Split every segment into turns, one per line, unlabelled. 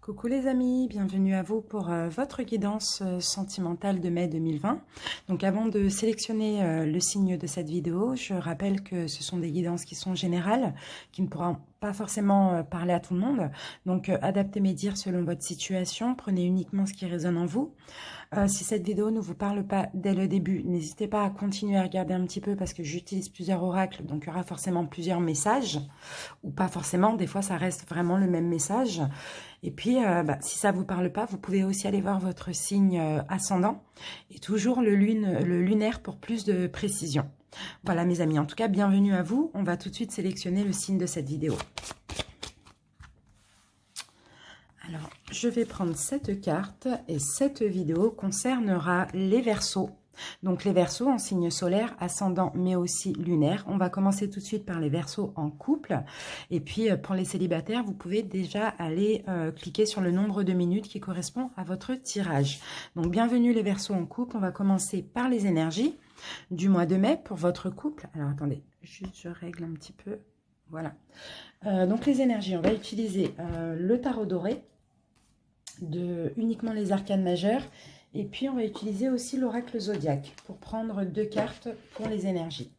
Coucou les amis, bienvenue à vous pour votre guidance sentimentale de mai 2020. Donc avant de sélectionner le signe de cette vidéo, je rappelle que ce sont des guidances qui sont générales, qui ne pourront pas forcément parler à tout le monde. Donc adaptez mes dires selon votre situation, prenez uniquement ce qui résonne en vous. Si cette vidéo ne vous parle pas dès le début, n'hésitez pas à continuer à regarder un petit peu parce que j'utilise plusieurs oracles, donc il y aura forcément plusieurs messages, ou pas forcément, des fois ça reste vraiment le même message. Et puis, si ça ne vous parle pas, vous pouvez aussi aller voir votre signe ascendant et toujours le lunaire pour plus de précision. Voilà mes amis, en tout cas, bienvenue à vous. On va tout de suite sélectionner le signe de cette vidéo. Alors, je vais prendre cette carte et cette vidéo concernera les Verseaux. Donc les Verseaux en signe solaire, ascendant mais aussi lunaire. On va commencer tout de suite par les Verseaux en couple. Et puis pour les célibataires, vous pouvez déjà aller cliquer sur le nombre de minutes qui correspond à votre tirage. Donc bienvenue les Verseaux en couple. On va commencer par les énergies du mois de mai pour votre couple. Alors attendez, juste je règle un petit peu. Voilà. Donc les énergies, on va utiliser le tarot doré, uniquement les arcanes majeures. Et puis, on va utiliser aussi l'oracle zodiaque pour prendre 2 cartes pour les énergies.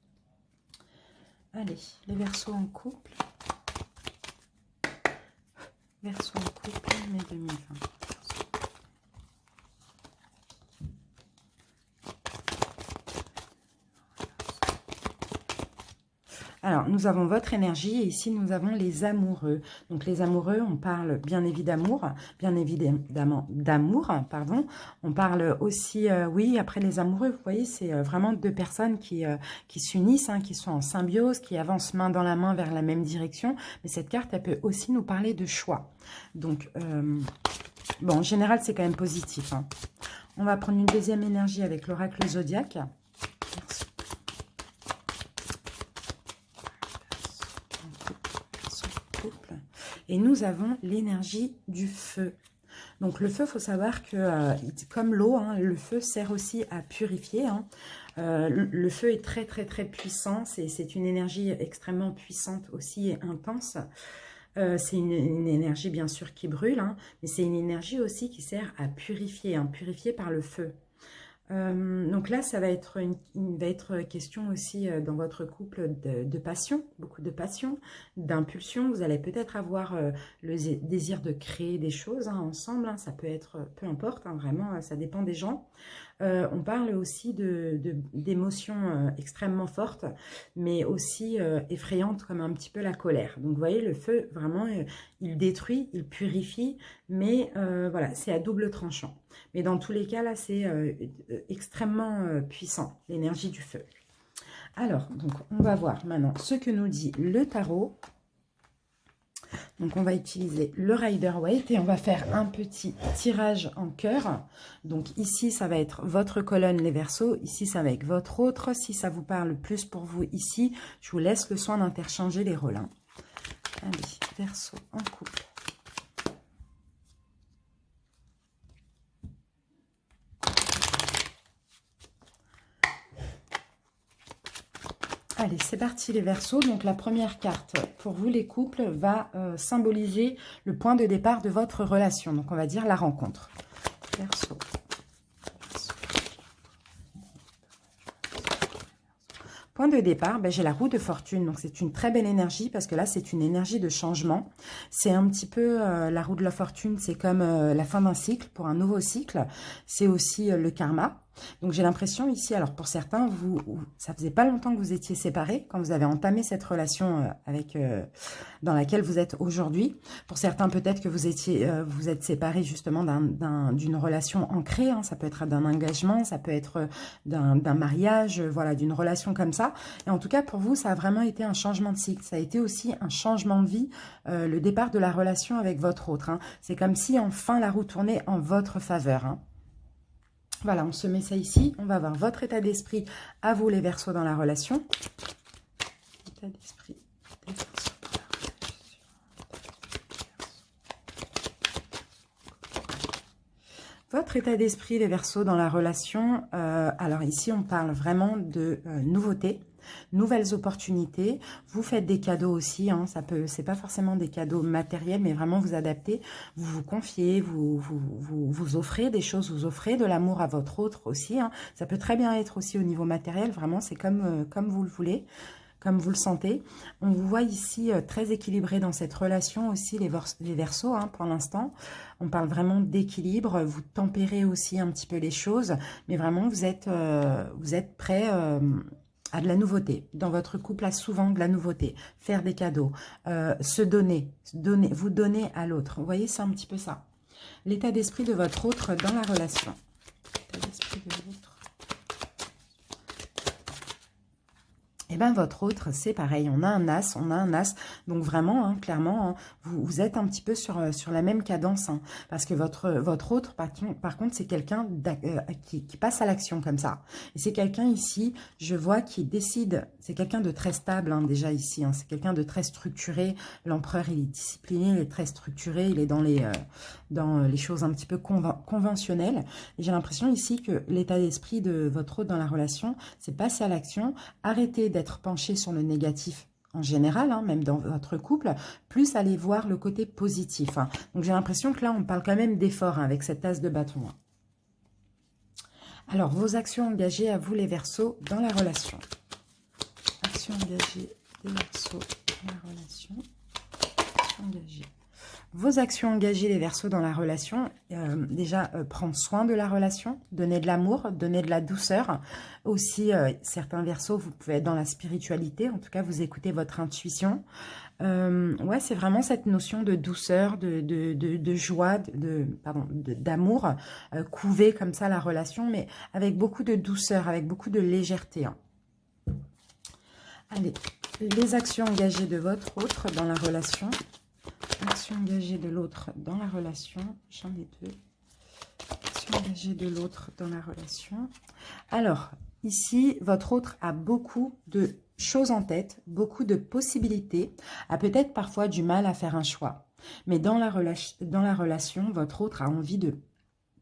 Allez, les Verseaux en couple. Verseaux en couple, mai 2020. Alors, nous avons votre énergie et ici, nous avons les amoureux. Donc, les amoureux, on parle bien évidemment d'amour, pardon. On parle aussi, oui, après les amoureux, vous voyez, c'est vraiment 2 personnes qui s'unissent, hein, qui sont en symbiose, qui avancent main dans la main vers la même direction. Mais cette carte, elle peut aussi nous parler de choix. Donc, bon, en général, c'est quand même positif, hein. On va prendre une deuxième énergie avec l'oracle zodiaque. Merci. Et nous avons l'énergie du feu. Donc le feu, il faut savoir que comme l'eau, hein, le feu sert aussi à purifier, hein. Le feu est très très très puissant, c'est une énergie extrêmement puissante aussi et intense. C'est une énergie bien sûr qui brûle, hein, mais c'est une énergie aussi qui sert à purifier, hein, purifier par le feu. Donc là, ça va être question aussi dans votre couple de passion, beaucoup de passion, d'impulsion. Vous allez peut-être avoir le désir de créer des choses, hein, ensemble, hein. Ça peut être, peu importe, hein, vraiment, ça dépend des gens. On parle aussi d'émotions extrêmement fortes, mais aussi effrayantes comme un petit peu la colère. Donc vous voyez, le feu, vraiment, il détruit, il purifie, mais voilà, c'est à double tranchant. Mais dans tous les cas, là, c'est extrêmement puissant, l'énergie du feu. Alors, donc, on va voir maintenant ce que nous dit le tarot. Donc, on va utiliser le Rider-Waite et on va faire un petit tirage en cœur. Donc, ici, ça va être votre colonne, les Verseaux. Ici, ça va être votre autre. Si ça vous parle plus pour vous ici, je vous laisse le soin d'interchanger les rôles, hein. Allez, Verseaux en couple. Allez, c'est parti les Verseaux. Donc la première carte pour vous les couples va symboliser le point de départ de votre relation. Donc on va dire la rencontre. Verseaux. Point de départ, j'ai la roue de fortune, donc c'est une très belle énergie parce que là c'est une énergie de changement. C'est un petit peu, la roue de la fortune, c'est comme la fin d'un cycle pour un nouveau cycle. C'est aussi le karma. Donc j'ai l'impression ici, alors pour certains, ça faisait pas longtemps que vous étiez séparés quand vous avez entamé cette relation dans laquelle vous êtes aujourd'hui. Pour certains, peut-être que vous êtes séparés justement d'une relation ancrée, hein. Ça peut être d'un engagement, ça peut être d'un mariage, voilà, d'une relation comme ça. Et en tout cas, pour vous, ça a vraiment été un changement de cycle. Ça a été aussi un changement de vie, le départ de la relation avec votre autre, hein. C'est comme si enfin la roue tournait en votre faveur, hein. Voilà, on se met ça ici. On va voir votre état d'esprit à vous, les Verseaux, dans la relation. État d'esprit des Verseaux dans la relation. Votre état d'esprit, les Verseaux, dans la relation. Alors ici, on parle vraiment de nouveauté. nouvelles opportunités. Vous faites des cadeaux aussi, hein, c'est pas forcément des cadeaux matériels, mais vraiment vous adaptez. Vous vous confiez, vous offrez des choses, vous offrez de l'amour à votre autre aussi, hein. Ça peut très bien être aussi au niveau matériel, vraiment, c'est comme vous le voulez, comme vous le sentez. On vous voit ici très équilibré dans cette relation aussi, les Verseaux, hein, pour l'instant. On parle vraiment d'équilibre, vous tempérez aussi un petit peu les choses, mais vraiment vous êtes prêt à de la nouveauté. Dans votre couple, à souvent de la nouveauté. Faire des cadeaux, se donner, vous donner à l'autre. Vous voyez, c'est un petit peu ça. L'état d'esprit de votre autre dans la relation. L'état d'esprit de l'autre. Et bien, votre autre, c'est pareil, on a un as, donc vraiment, hein, clairement, hein, vous êtes un petit peu sur la même cadence, hein, parce que votre autre, par contre, c'est quelqu'un qui passe à l'action comme ça. Et c'est quelqu'un ici, je vois, qui décide, c'est quelqu'un de très stable, hein, déjà ici, hein, c'est quelqu'un de très structuré. L'empereur, il est discipliné, il est très structuré, il est dans les choses un petit peu conventionnelles. Et j'ai l'impression ici que l'état d'esprit de votre autre dans la relation, c'est passer à l'action, arrêter d'être penché sur le négatif en général, hein, même dans votre couple, plus aller voir le côté positif, hein. Donc j'ai l'impression que là, on parle quand même d'effort, hein, avec cette as de bâton, hein. Alors, vos actions engagées à vous, les Verseaux, dans la relation. Actions engagées des Verseaux dans la relation. Actions engagées. Vos actions engagées, les Verseaux, dans la relation, déjà prendre soin de la relation, donner de l'amour, donner de la douceur. Aussi, certains Verseaux, vous pouvez être dans la spiritualité, en tout cas, vous écoutez votre intuition. Ouais, c'est vraiment cette notion de douceur, de joie, d'amour, couver comme ça la relation, mais avec beaucoup de douceur, avec beaucoup de légèreté, hein. Allez, les actions engagées de votre autre dans la relation. Action engagée de l'autre dans la relation. J'en ai deux. Action engagée de l'autre dans la relation. Alors, ici, votre autre a beaucoup de choses en tête, beaucoup de possibilités, a peut-être parfois du mal à faire un choix. Mais dans la relation, votre autre a envie de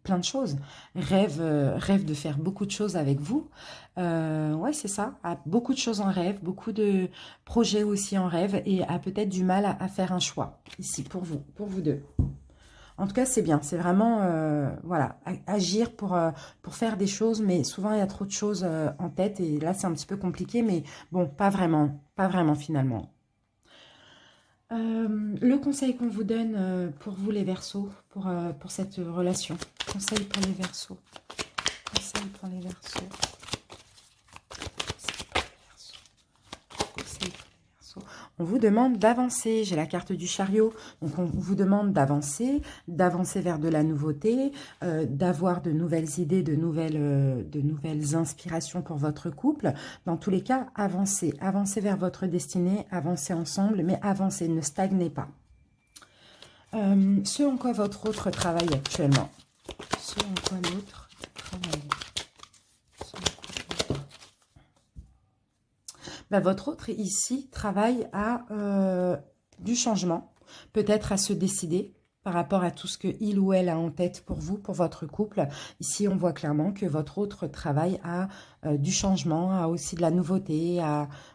plein de choses, rêve de faire beaucoup de choses avec vous. Ouais, c'est ça, a beaucoup de choses en rêve, beaucoup de projets aussi en rêve, et a peut-être du mal à faire un choix, ici, pour vous deux. En tout cas, c'est bien, c'est vraiment, voilà, agir pour faire des choses, mais souvent, il y a trop de choses en tête, et là, c'est un petit peu compliqué, mais bon, pas vraiment finalement. Le conseil qu'on vous donne pour vous, les Verseaux, pour cette relation. Conseil pour les Verseaux. Conseil pour les Verseaux. Conseil pour les Verseaux. On vous demande d'avancer. J'ai la carte du chariot. Donc, on vous demande d'avancer vers de la nouveauté, d'avoir de nouvelles idées, de nouvelles inspirations pour votre couple. Dans tous les cas, avancez. Avancez vers votre destinée, avancez ensemble, mais avancez, ne stagnez pas. Ce en quoi votre autre travaille actuellement. Ce en quoi l'autre travaille. Ben, votre autre ici travaille à du changement, peut-être à se décider par rapport à tout ce que il ou elle a en tête pour vous, pour votre couple. Ici, on voit clairement que votre autre travaille à du changement, à aussi de la nouveauté.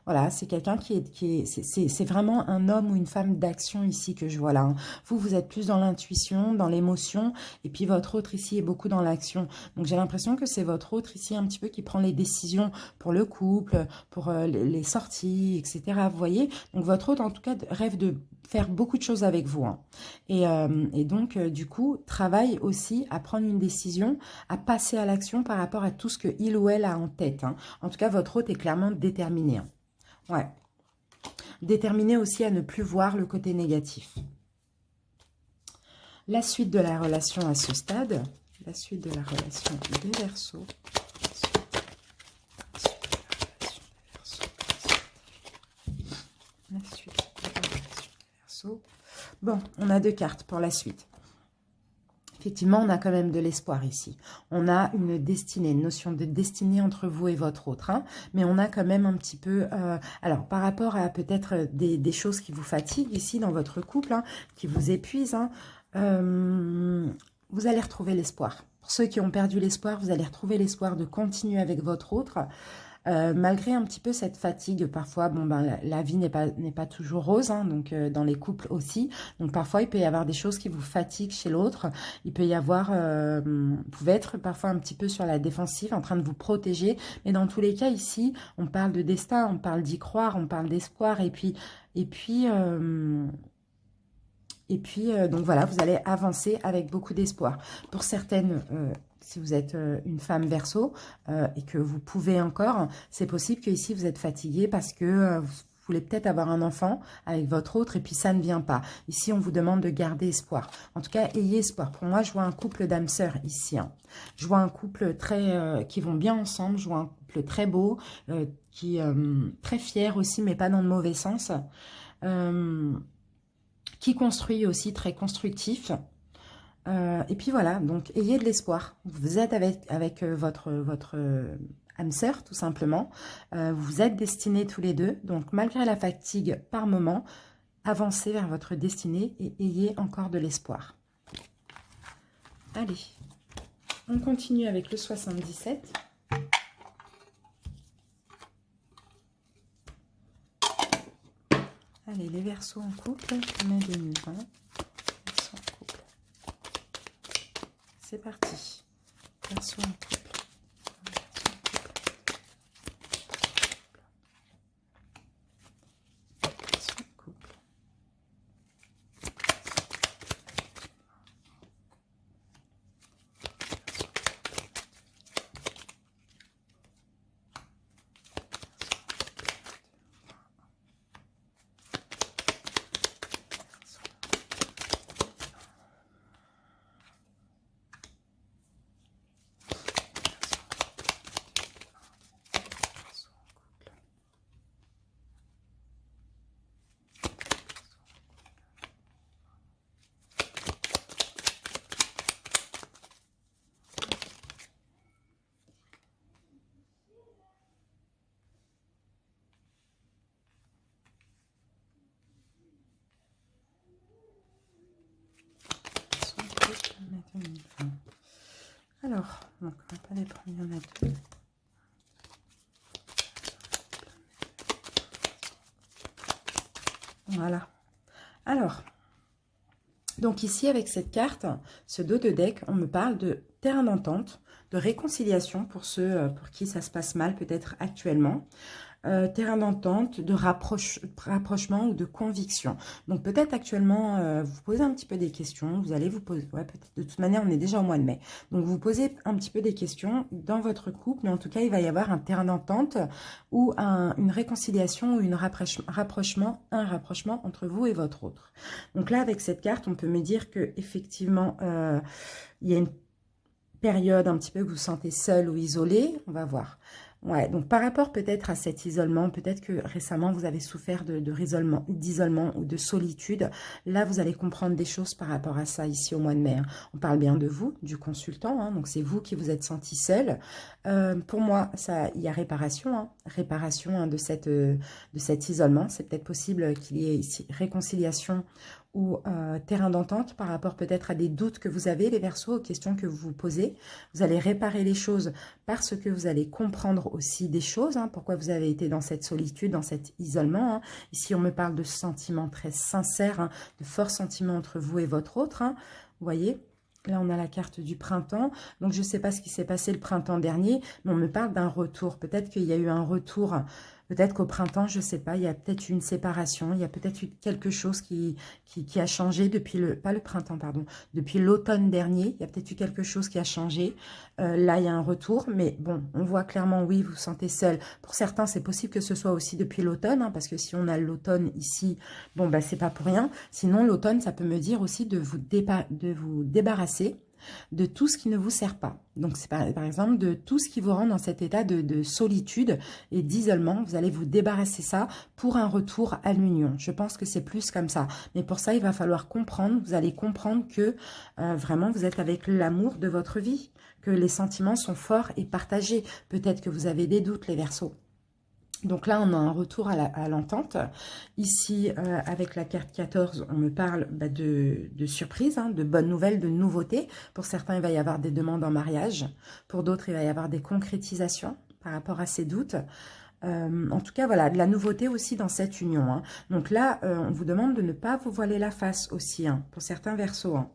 Voilà, c'est quelqu'un c'est vraiment un homme ou une femme d'action ici que je vois là, hein. Vous êtes plus dans l'intuition, dans l'émotion, et puis votre autre ici est beaucoup dans l'action. Donc, j'ai l'impression que c'est votre autre ici un petit peu qui prend les décisions pour le couple, pour les sorties, etc. Vous voyez? Donc, votre autre, en tout cas, rêve de faire beaucoup de choses avec vous, hein. Et donc, du coup, travaille aussi à prendre une décision, à passer à l'action par rapport à tout ce que il ou elle a en tête, hein. En tout cas, votre hôte est clairement déterminé, hein. Ouais. Déterminé aussi à ne plus voir le côté négatif. La suite de la relation à ce stade. La suite de la relation des Verseaux. La suite de la relation des Verseaux. Bon, on a deux cartes pour la suite. Effectivement, on a quand même de l'espoir ici. On a une destinée, une notion de destinée entre vous et votre autre, hein, mais on a quand même un petit peu... alors, par rapport à peut-être des choses qui vous fatiguent ici dans votre couple, hein, qui vous épuisent, hein, vous allez retrouver l'espoir. Pour ceux qui ont perdu l'espoir, vous allez retrouver l'espoir de continuer avec votre autre. Malgré un petit peu cette fatigue, parfois, bon, ben, la vie n'est pas toujours rose, hein, donc dans les couples aussi. Donc parfois, il peut y avoir des choses qui vous fatiguent chez l'autre. Il peut y avoir, vous pouvez être parfois un petit peu sur la défensive, en train de vous protéger. Mais dans tous les cas, ici, on parle de destin, on parle d'y croire, on parle d'espoir. Et puis, donc voilà, vous allez avancer avec beaucoup d'espoir. Pour certaines, si vous êtes une femme Verseau et que vous pouvez encore, c'est possible que ici vous êtes fatigué parce que vous voulez peut-être avoir un enfant avec votre autre et puis ça ne vient pas. Ici, on vous demande de garder espoir. En tout cas, ayez espoir. Pour moi, je vois un couple d'âmes sœurs ici. Hein. Je vois un couple qui vont bien ensemble. Je vois un couple très beau, très fier aussi, mais pas dans le mauvais sens. Qui construit aussi, très constructif. Et puis voilà, donc ayez de l'espoir. Vous êtes avec votre âme sœur, tout simplement. Vous êtes destinés tous les deux. Donc malgré la fatigue par moment, avancez vers votre destinée et ayez encore de l'espoir. Allez, on continue avec le 77. Allez, les Verseaux en couple, mai 2020. Verseaux en couple. C'est parti. Verseaux en couple. Alors, donc on n'a pas les premiers, on a deux. Voilà. Alors, donc ici avec cette carte, ce dos de deck, on me parle de terrain d'entente, de réconciliation pour ceux pour qui ça se passe mal peut-être actuellement. Terrain d'entente, de rapprochement ou de conviction. Donc peut-être actuellement, vous posez un petit peu des questions, vous allez vous poser, ouais, peut-être de toute manière, on est déjà au mois de mai. Donc vous posez un petit peu des questions dans votre couple, mais en tout cas, il va y avoir un terrain d'entente ou une réconciliation ou un rapprochement entre vous et votre autre. Donc là, avec cette carte, on peut me dire que effectivement, il y a une période un petit peu que vous vous sentez seul ou isolé, on va voir. Ouais, donc par rapport peut-être à cet isolement, peut-être que récemment vous avez souffert d'isolement ou de solitude. Là, vous allez comprendre des choses par rapport à ça ici au mois de mai. Hein. On parle bien de vous, du consultant, hein, donc c'est vous qui vous êtes senti seul. Pour moi, il y a réparation, réparation hein, de cet isolement. C'est peut-être possible qu'il y ait ici réconciliation ou terrain d'entente par rapport peut-être à des doutes que vous avez, les Verseaux, aux questions que vous vous posez. Vous allez réparer les choses parce que vous allez comprendre aussi des choses, hein, pourquoi vous avez été dans cette solitude, dans cet isolement. Hein. Ici, on me parle de sentiments très sincères, hein, de forts sentiments entre vous et votre autre. Hein. Vous voyez ? Là, on a la carte du printemps. Donc, je ne sais pas ce qui s'est passé le printemps dernier, mais on me parle d'un retour. Peut-être qu'il y a eu un retour. Peut-être qu'au printemps, je ne sais pas, il y a peut-être une séparation. Il y a peut-être eu quelque chose qui a changé depuis pas le printemps, pardon, depuis l'automne dernier. Il y a peut-être eu quelque chose qui a changé. Là, il y a un retour. Mais bon, on voit clairement, oui, vous vous sentez seul. Pour certains, c'est possible que ce soit aussi depuis l'automne. Hein, parce que si on a l'automne ici, bon, bah, c'est pas pour rien. Sinon, l'automne, ça peut me dire aussi de vous débarrasser de tout ce qui ne vous sert pas. Donc, c'est par exemple de tout ce qui vous rend dans cet état de solitude et d'isolement. Vous allez vous débarrasser ça pour un retour à l'union. Je pense que c'est plus comme ça. Mais pour ça, il va falloir comprendre. Vous allez comprendre que vraiment, vous êtes avec l'amour de votre vie, que les sentiments sont forts et partagés. Peut-être que vous avez des doutes, les Verseaux. Donc là, on a un retour à l'entente. Ici, avec la carte 14, on me parle de surprise, hein, de bonnes nouvelles, de nouveautés. Pour certains, il va y avoir des demandes en mariage. Pour d'autres, il va y avoir des concrétisations. par rapport à ces doutes. En tout cas, voilà, de la nouveauté aussi dans cette union. Hein. Donc là, on vous demande de ne pas vous voiler la face aussi, hein, pour certains Verseaux. Hein.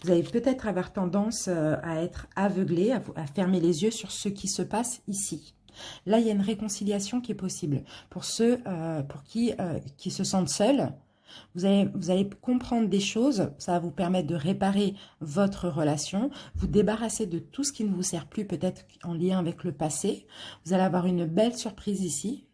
Vous allez peut-être avoir tendance à être aveuglé, à fermer les yeux sur ce qui se passe ici. Là, il y a une réconciliation qui est possible. Pour ceux pour qui se sentent seuls, vous allez comprendre des choses, ça va vous permettre de réparer votre relation, vous débarrasser de tout ce qui ne vous sert plus, peut-être en lien avec le passé. Vous allez avoir une belle surprise ici,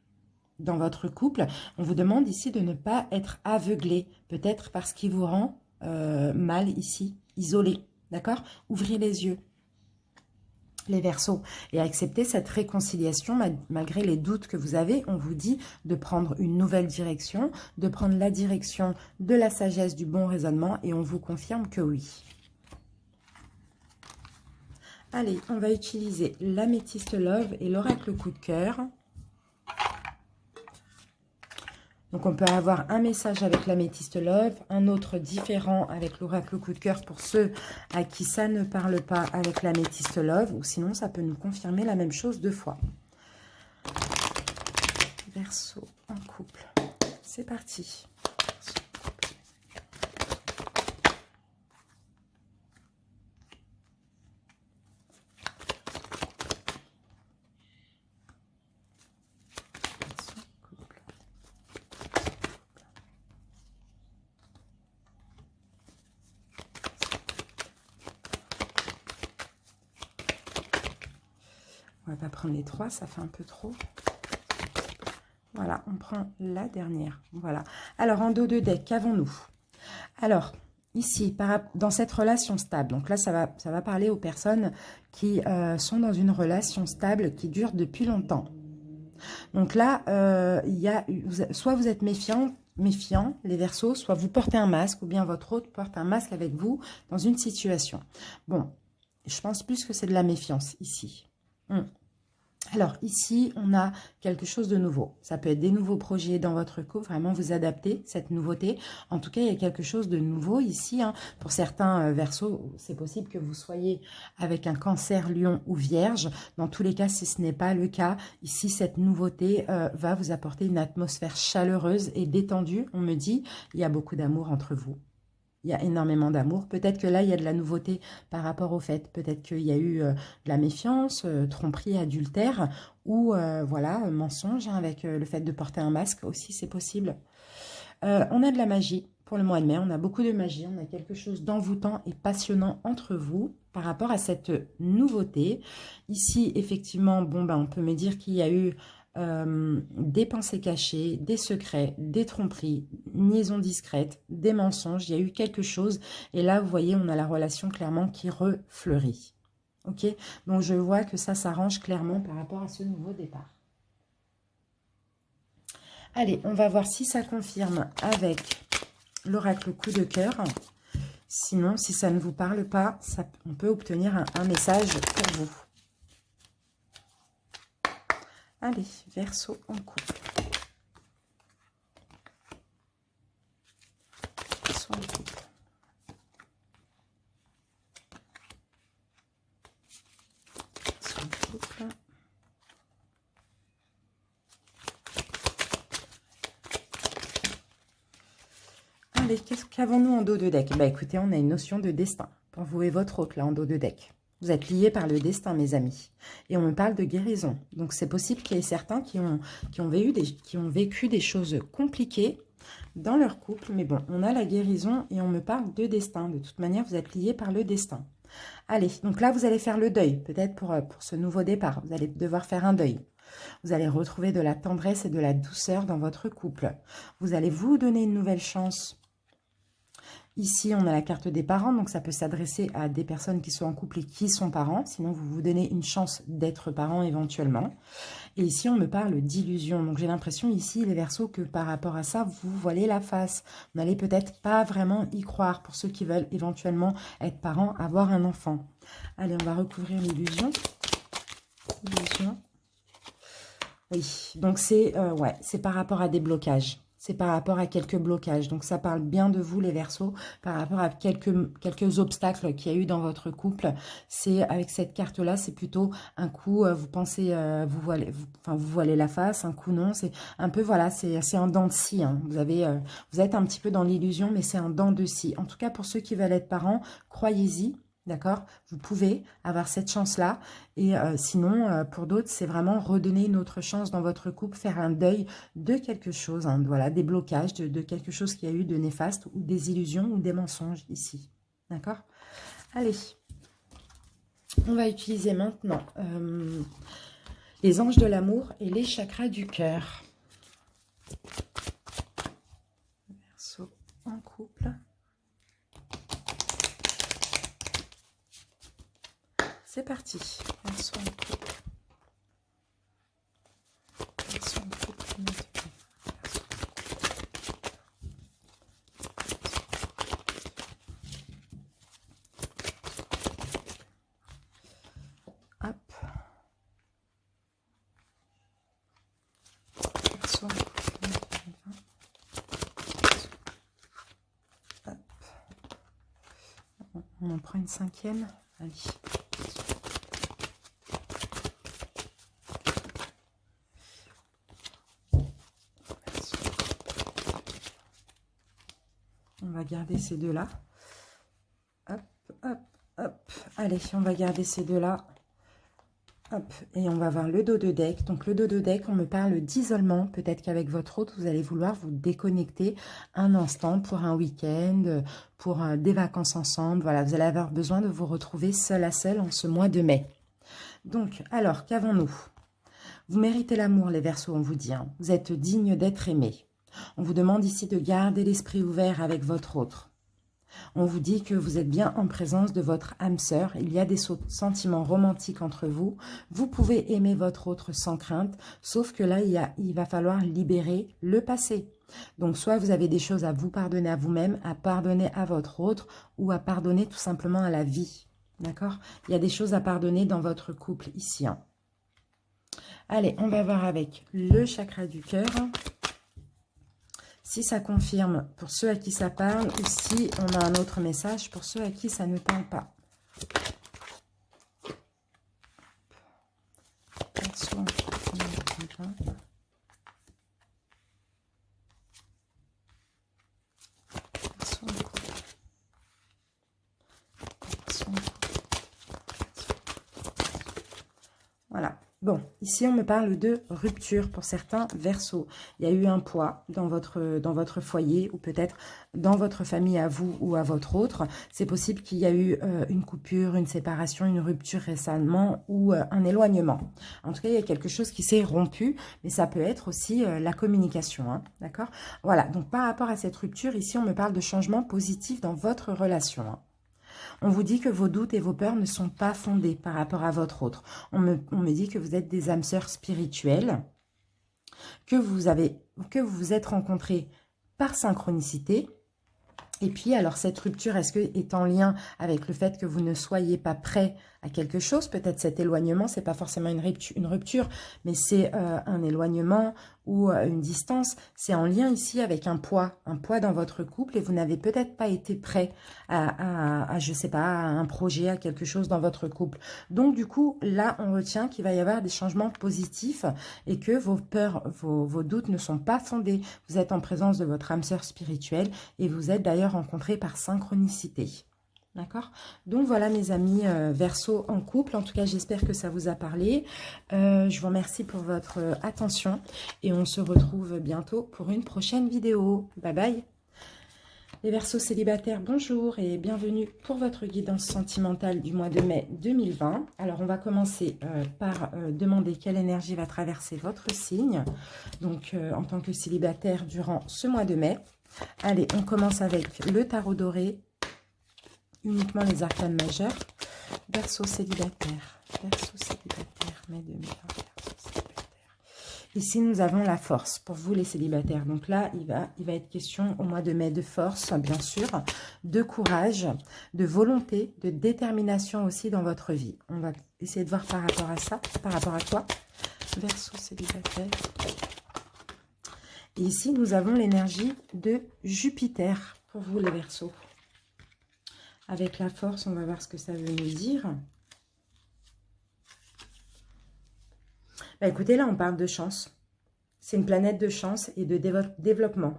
dans votre couple. On vous demande ici de ne pas être aveuglé, peut-être parce qu'il vous rend mal ici, isolé, d'accord? Ouvrez les yeux, les Verseaux, et accepter cette réconciliation malgré les doutes que vous avez. On vous dit de prendre une nouvelle direction, de prendre la direction de la sagesse, du bon raisonnement, et on vous confirme que oui. Allez, on va utiliser l'améthyste Love et l'oracle coup de cœur. Donc, on peut avoir un message avec l'améthyste Love, un autre différent avec l'oracle coup de cœur pour ceux à qui ça ne parle pas avec l'améthyste Love, ou sinon, ça peut nous confirmer la même chose 2 fois. Verseau en couple. C'est parti. On va pas prendre les 3, ça fait un peu trop. Voilà, on prend la dernière. Voilà. Alors, en dos de deck, qu'avons-nous? Alors, ici, dans cette relation stable, donc là, ça va parler aux personnes qui sont dans une relation stable qui dure depuis longtemps. Donc là, soit vous êtes méfiant, les Verseaux, soit vous portez un masque, ou bien votre hôte porte un masque avec vous dans une situation. Bon, je pense plus que c'est de la méfiance ici. Alors ici, on a quelque chose de nouveau. Ça peut être des nouveaux projets dans votre couple, vraiment vous adapter cette nouveauté. En tout cas, il y a quelque chose de nouveau ici. Hein. Pour certains Verseaux, c'est possible que vous soyez avec un Cancer, Lion ou Vierge. Dans tous les cas, si ce n'est pas le cas, ici, cette nouveauté va vous apporter une atmosphère chaleureuse et détendue. On me dit, il y a beaucoup d'amour entre vous. Il y a énormément d'amour. Peut-être que là, il y a de la nouveauté par rapport au fait. Peut-être qu'il y a eu de la méfiance, tromperie, adultère ou voilà, mensonge hein, avec le fait de porter un masque aussi, c'est possible. On a de la magie pour le mois de mai. On a beaucoup de magie. On a quelque chose d'envoûtant et passionnant entre vous par rapport à cette nouveauté. Ici, effectivement, bon, on peut me dire qu'il y a eu des pensées cachées, des secrets, des tromperies, liaisons discrètes, des mensonges, il y a eu quelque chose et là vous voyez on a la relation clairement qui refleurit. Ok, donc je vois que ça s'arrange clairement par rapport à ce nouveau départ. Allez, on va voir si ça confirme avec l'oracle coup de cœur. Sinon, si ça ne vous parle pas, on peut obtenir un message pour vous. Allez, Verseau en couple. Verseau en couple. Verseau en couple. Allez, qu'avons-nous en dos de deck? Bah écoutez, on a une notion de destin pour vous et votre hôte là en dos de deck. Vous êtes liés par le destin, mes amis. Et on me parle de guérison. Donc, c'est possible qu'il y ait certains qui ont vécu des choses compliquées dans leur couple. Mais bon, on a la guérison et on me parle de destin. De toute manière, vous êtes liés par le destin. Allez, donc là, vous allez faire le deuil. Peut-être pour ce nouveau départ. Vous allez devoir faire un deuil. Vous allez retrouver de la tendresse et de la douceur dans votre couple. Vous allez vous donner une nouvelle chance. Ici, on a la carte des parents, donc ça peut s'adresser à des personnes qui sont en couple et qui sont parents. Sinon, vous vous donnez une chance d'être parent éventuellement. Et ici, on me parle d'illusion. Donc, j'ai l'impression ici, les Verseaux, que par rapport à ça, vous voilez la face. Vous n'allez peut-être pas vraiment y croire pour ceux qui veulent éventuellement être parents, avoir un enfant. Allez, on va recouvrir l'illusion. Illusion. Oui, donc c'est par rapport à des blocages. c'est par rapport à quelques blocages. Donc ça parle bien de vous les Verseaux, par rapport à quelques obstacles qu'il y a eu dans votre couple. C'est avec cette carte-là, c'est plutôt un coup, vous pensez, vous voilez la face, un coup non. C'est un peu, voilà, c'est en dents de scie. Hein. Vous êtes un petit peu dans l'illusion, mais c'est en dents de scie. En tout cas, pour ceux qui veulent être parents, croyez-y. D'accord? Vous pouvez avoir cette chance-là. Et sinon, pour d'autres, c'est vraiment redonner une autre chance dans votre couple, faire un deuil de quelque chose. Hein, voilà, des blocages, de quelque chose qui a eu de néfaste, ou des illusions, ou des mensonges ici. D'accord? Allez. On va utiliser maintenant les anges de l'amour et les chakras du cœur. Verseau en couple. C'est parti. Verseau en couple. Verseau en couple. Hop. Verseau en couple. Hop. On en prend une cinquième. Allez. On va garder ces deux-là. Hop, hop, hop. Allez, on va garder ces deux-là. Hop, et on va voir le dos de deck. Donc, le dos de deck, on me parle d'isolement. Peut-être qu'avec votre autre, vous allez vouloir vous déconnecter un instant pour un week-end, pour des vacances ensemble. Voilà, vous allez avoir besoin de vous retrouver seul à seul en ce mois de mai. Donc, alors, qu'avons-nous? Vous méritez l'amour, les Verseaux, on vous dit. Hein. Vous êtes digne d'être aimé. On vous demande ici de garder l'esprit ouvert avec votre autre. On vous dit que vous êtes bien en présence de votre âme sœur. Il y a des sentiments romantiques entre vous. Vous pouvez aimer votre autre sans crainte, sauf que là, il va falloir libérer le passé. Donc, soit vous avez des choses à vous pardonner à vous-même, à pardonner à votre autre, ou à pardonner tout simplement à la vie. D'accord? Il y a des choses à pardonner dans votre couple ici. Hein. Allez, on va voir avec le chakra du cœur. Si ça confirme pour ceux à qui ça parle, ou si on a un autre message pour ceux à qui ça ne parle pas. Voilà. Bon, ici, on me parle de rupture pour certains Verseaux. Il y a eu un poids dans votre foyer ou peut-être dans votre famille à vous ou à votre autre. C'est possible qu'il y a eu une coupure, une séparation, une rupture récemment ou un éloignement. En tout cas, il y a quelque chose qui s'est rompu, mais ça peut être aussi la communication. Hein, d'accord? Voilà, donc par rapport à cette rupture, ici, on me parle de changement positif dans votre relation. Hein. On vous dit que vos doutes et vos peurs ne sont pas fondés par rapport à votre autre. On me dit que vous êtes des âmes sœurs spirituelles, que vous vous êtes rencontrés par synchronicité. Et puis, alors, cette rupture, est-ce qu'elle est en lien avec le fait que vous ne soyez pas prêt à quelque chose? Peut-être cet éloignement, c'est pas forcément une rupture, mais c'est un éloignement ou une distance. C'est en lien ici avec un poids dans votre couple et vous n'avez peut-être pas été prêt à je sais pas, à un projet, à quelque chose dans votre couple. Donc, du coup, là, on retient qu'il va y avoir des changements positifs et que vos peurs, vos doutes ne sont pas fondés. Vous êtes en présence de votre âme sœur spirituelle et vous êtes d'ailleurs rencontrés par synchronicité. D'accord? Donc voilà mes amis Verseaux en couple. En tout cas, j'espère que ça vous a parlé. Je vous remercie pour votre attention et on se retrouve bientôt pour une prochaine vidéo. Bye bye! Les Verseaux célibataires, bonjour et bienvenue pour votre guidance sentimentale du mois de mai 2020. Alors, on va commencer par demander quelle énergie va traverser votre signe. Donc, en tant que célibataire durant ce mois de mai. Allez, on commence avec le tarot doré. Uniquement les arcanes majeures. Verseau célibataire. Verseau célibataire, mai 2020. Verseau célibataire. Ici, nous avons la force pour vous les célibataires. Donc là, il va être question au mois de mai de force, bien sûr, de courage, de volonté, de détermination aussi dans votre vie. On va essayer de voir par rapport à ça, par rapport à quoi. Verseau célibataire. Et ici, nous avons l'énergie de Jupiter pour vous, les Verseaux. Avec la force, on va voir ce que ça veut nous dire. Bah, écoutez, là, on parle de chance. C'est une planète de chance et de développement.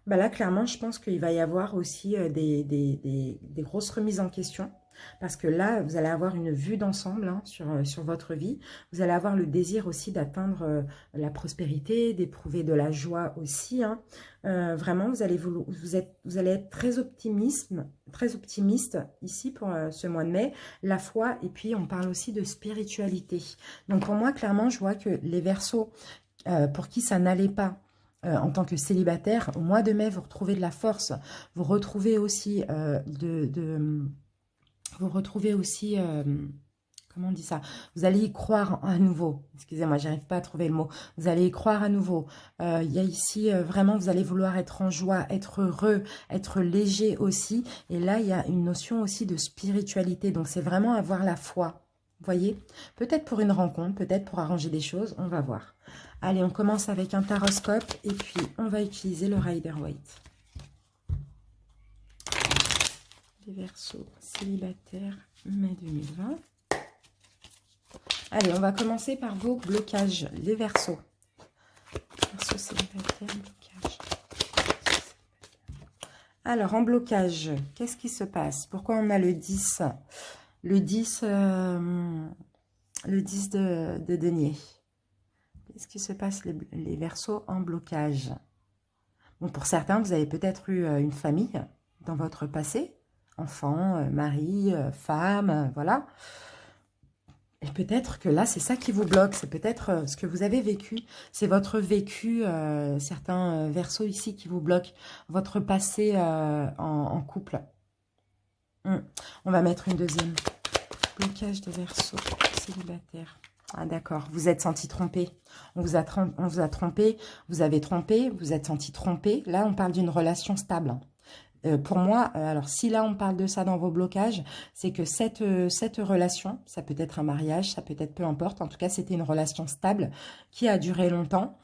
Bah là, clairement, je pense qu'il va y avoir aussi des grosses remises en question. Parce que là, vous allez avoir une vue d'ensemble hein, sur votre vie. Vous allez avoir le désir aussi d'atteindre la prospérité, d'éprouver de la joie aussi. Hein. Vraiment, vous allez être très optimiste ici pour ce mois de mai. La foi, et puis on parle aussi de spiritualité. Donc pour moi, clairement, je vois que les Verseaux, pour qui ça n'allait pas, en tant que célibataire, au mois de mai, vous retrouvez de la force. Vous retrouvez aussi comment on dit ça? Vous allez y croire à nouveau. Excusez-moi, j'arrive pas à trouver le mot. Vous allez y croire à nouveau. Il y a ici, vraiment, vous allez vouloir être en joie, être heureux, être léger aussi. Et là, il y a une notion aussi de spiritualité. Donc, c'est vraiment avoir la foi. Vous voyez? Peut-être pour une rencontre, peut-être pour arranger des choses. On va voir. Allez, on commence avec un taroscope. Et puis, on va utiliser le Rider-Waite. Les Verseaux célibataires, mai 2020. Allez, on va commencer par vos blocages, les Verseaux. Verseaux célibataires, blocage. Alors, en blocage, qu'est-ce qui se passe? Pourquoi on a le 10? Le 10 de denier. Qu'est-ce qui se passe, les Verseaux en blocage? Bon, pour certains, vous avez peut-être eu une famille dans votre passé. Enfant, mari, femme, voilà. Et peut-être que là, c'est ça qui vous bloque. C'est peut-être ce que vous avez vécu. C'est votre vécu, certains Verseaux ici qui vous bloquent. Votre passé en couple. On va mettre une deuxième. Blocage de Verseaux célibataire. Ah d'accord, vous êtes senti trompé. On vous a trompé, vous avez trompé, vous êtes senti trompé. Là, on parle d'une relation stable. Pour moi, alors si là on parle de ça dans vos blocages, c'est que cette relation, ça peut être un mariage, ça peut être peu importe, en tout cas c'était une relation stable qui a duré longtemps,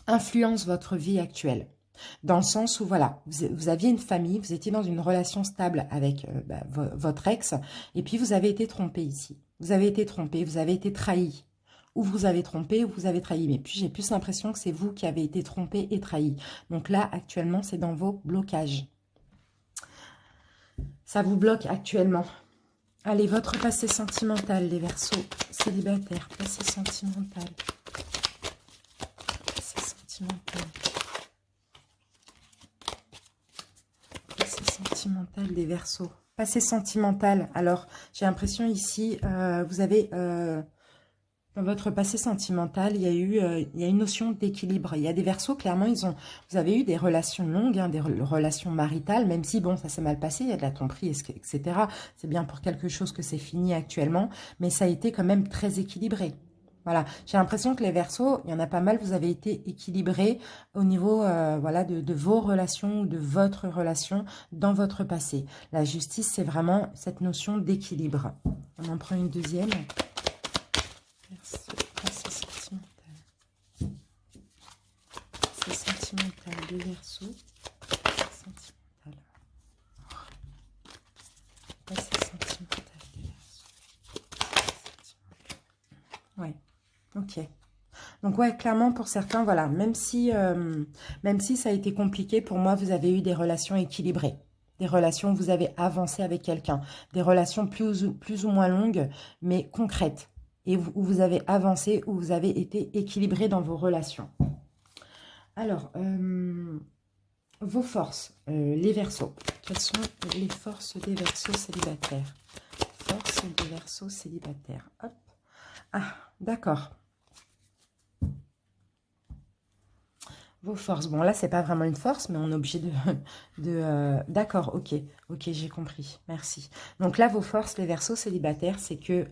influence votre vie actuelle. Dans le sens où, voilà, vous aviez une famille, vous étiez dans une relation stable avec votre ex, et puis vous avez été trompé ici. Vous avez été trompé, vous avez été trahi. Ou vous avez trompé, ou vous avez trahi. Mais puis j'ai plus l'impression que c'est vous qui avez été trompé et trahi. Donc là, actuellement, c'est dans vos blocages. Ça vous bloque actuellement. Allez, votre passé sentimental, les Verseaux célibataires. Passé sentimental. Passé sentimental. Passé sentimental des Verseaux. Passé sentimental. Alors, j'ai l'impression ici, vous avez... dans votre passé sentimental, il y a une notion d'équilibre. Il y a des Verseaux, clairement, vous avez eu des relations longues, hein, des relations maritales, même si, bon, ça s'est mal passé, il y a de la tromperie, etc. C'est bien pour quelque chose que c'est fini actuellement, mais ça a été quand même très équilibré. Voilà, j'ai l'impression que les Verseaux, il y en a pas mal, vous avez été équilibrés au niveau voilà, de vos relations ou de votre relation dans votre passé. La justice, c'est vraiment cette notion d'équilibre. On en prend une deuxième. Passé sentimental. Passé sentimental des Verseaux. Sentimental. Passé sentimental des Verseaux. Ouais, ok. Donc ouais, clairement pour certains, voilà, même si ça a été compliqué, pour moi, vous avez eu des relations équilibrées. Des relations où vous avez avancé avec quelqu'un. Des relations plus ou moins longues, mais concrètes. Et où vous avez avancé, où vous avez été équilibré dans vos relations. Alors, vos forces, les Verseaux. Quelles sont les forces des Verseaux célibataires? Forces des Verseaux célibataires. Hop. Ah, d'accord. Vos forces. Bon, là, c'est pas vraiment une force, mais on est obligé d'accord, ok. Ok, j'ai compris. Merci. Donc là, vos forces, les Verseaux célibataires, c'est que...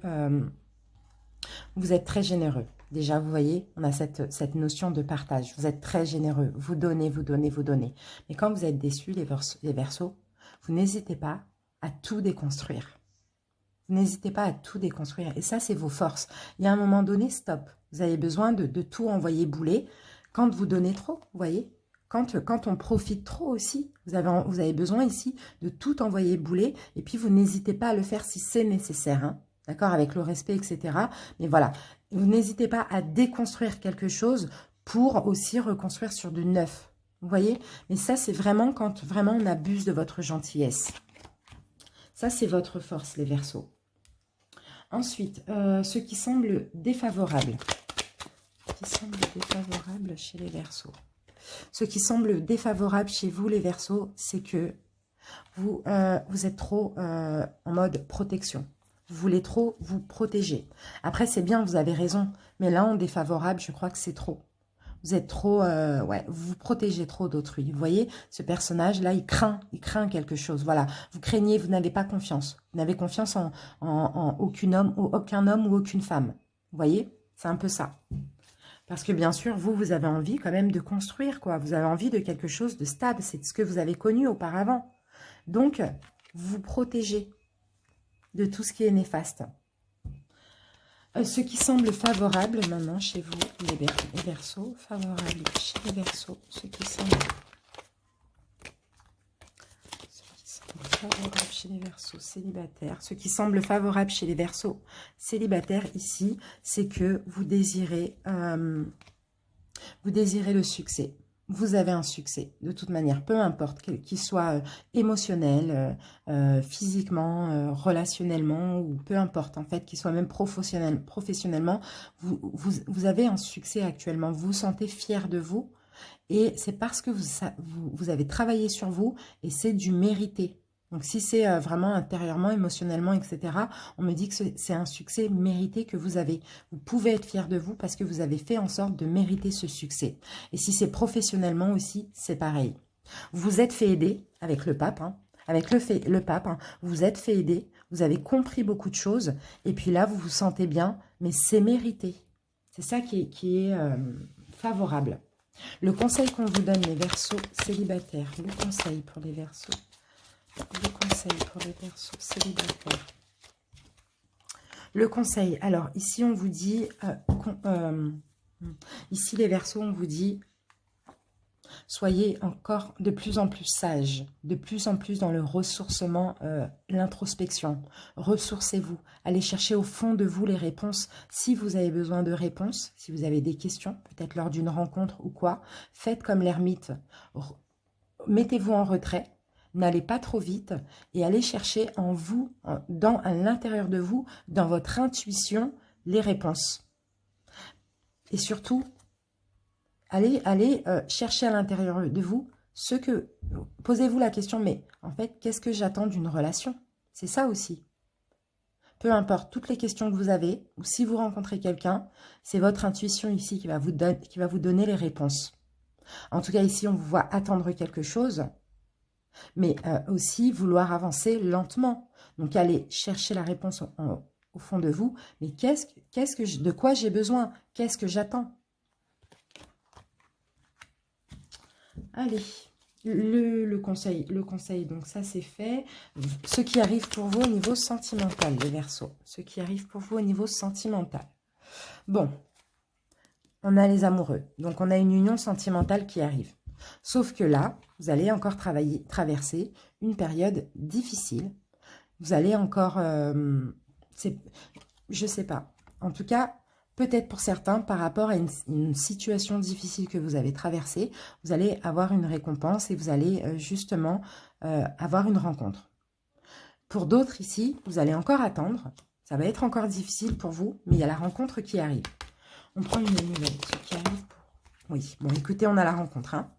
vous êtes très généreux. Déjà, vous voyez, on a cette notion de partage. Vous êtes très généreux. Vous donnez, vous donnez, vous donnez. Mais quand vous êtes déçus, les Verseaux, vous n'hésitez pas à tout déconstruire. Vous n'hésitez pas à tout déconstruire. Et ça, c'est vos forces. Il y a un moment donné, stop. Vous avez besoin de tout envoyer bouler. Quand vous donnez trop, vous voyez, quand on profite trop aussi, vous avez besoin ici de tout envoyer bouler. Et puis, vous n'hésitez pas à le faire si c'est nécessaire. Hein, d'accord, avec le respect, etc. Mais voilà, vous n'hésitez pas à déconstruire quelque chose pour aussi reconstruire sur du neuf. Vous voyez? Mais ça, c'est vraiment quand vraiment on abuse de votre gentillesse. Ça, c'est votre force, les Verseaux. Ensuite, ce qui semble défavorable. Ce qui semble défavorable chez les Verseaux. Ce qui semble défavorable chez vous, les Verseaux, c'est que vous êtes trop en mode protection. Vous voulez trop vous protéger. Après, c'est bien, vous avez raison. Mais là, en défavorable, je crois que c'est trop. Vous êtes trop, ouais, vous vous protégez trop d'autrui. Vous voyez, ce personnage-là, il craint quelque chose. Voilà, vous craignez, vous n'avez pas confiance. Vous n'avez confiance en aucun homme ou aucune femme. Vous voyez, c'est un peu ça. Parce que bien sûr, vous avez envie quand même de construire, quoi. Vous avez envie de quelque chose de stable. C'est ce que vous avez connu auparavant. Donc, vous vous protégez de tout ce qui est néfaste. Ce qui semble favorable maintenant chez vous, les Verseaux, favorable chez les Verseaux, ce qui semble favorable chez les Verseaux célibataires, ce qui semble favorable chez les Verseaux célibataires ici, c'est que vous désirez le succès. Vous avez un succès, de toute manière, peu importe, qu'il soit émotionnel, physiquement, relationnellement, ou peu importe, en fait, qu'il soit même professionnellement, vous avez un succès actuellement, vous vous sentez fier de vous, et c'est parce que vous avez travaillé sur vous, et c'est du mérité. Donc, si c'est vraiment intérieurement, émotionnellement, etc., on me dit que c'est un succès mérité que vous avez. Vous pouvez être fier de vous parce que vous avez fait en sorte de mériter ce succès. Et si c'est professionnellement aussi, c'est pareil. Vous vous êtes fait aider avec le pape, hein, avec le pape, hein, vous vous êtes fait aider, vous avez compris beaucoup de choses, et puis là, vous vous sentez bien, mais c'est mérité. C'est ça qui est favorable. Le conseil qu'on vous donne, les Verseaux célibataires, le conseil pour les Verseaux. Le conseil pour les Verseaux célibataires. Le conseil, alors ici on vous dit, ici les Verseaux on vous dit, soyez encore de plus en plus sages, de plus en plus dans le ressourcement, l'introspection. Ressourcez-vous, allez chercher au fond de vous les réponses. Si vous avez besoin de réponses, si vous avez des questions, peut-être lors d'une rencontre ou quoi, faites comme l'ermite, mettez-vous en retrait. N'allez pas trop vite et allez chercher en vous, à l'intérieur de vous, dans votre intuition, les réponses. Et surtout, allez chercher à l'intérieur de vous ce que... Posez-vous la question, mais en fait, qu'est-ce que j'attends d'une relation? C'est ça aussi. Peu importe, toutes les questions que vous avez, ou si vous rencontrez quelqu'un, c'est votre intuition ici qui va vous donner les réponses. En tout cas, ici, on vous voit attendre quelque chose, mais aussi vouloir avancer lentement. Donc, allez chercher la réponse au fond de vous. Mais de quoi j'ai besoin? Qu'est-ce que j'attends? Allez, le conseil, donc ça c'est fait. Ce qui arrive pour vous au niveau sentimental, les Verseaux. Ce qui arrive pour vous au niveau sentimental. Bon, on a les amoureux. Donc, on a une union sentimentale qui arrive. Sauf que là, vous allez encore traverser une période difficile. Vous allez encore... je sais pas. En tout cas, peut-être pour certains, par rapport à une situation difficile que vous avez traversée, vous allez avoir une récompense et vous allez justement avoir une rencontre. Pour d'autres ici, vous allez encore attendre. Ça va être encore difficile pour vous, mais il y a la rencontre qui arrive. On prend une nouvelle. Ce qui arrive pour... Oui, bon, écoutez, on a la rencontre, hein.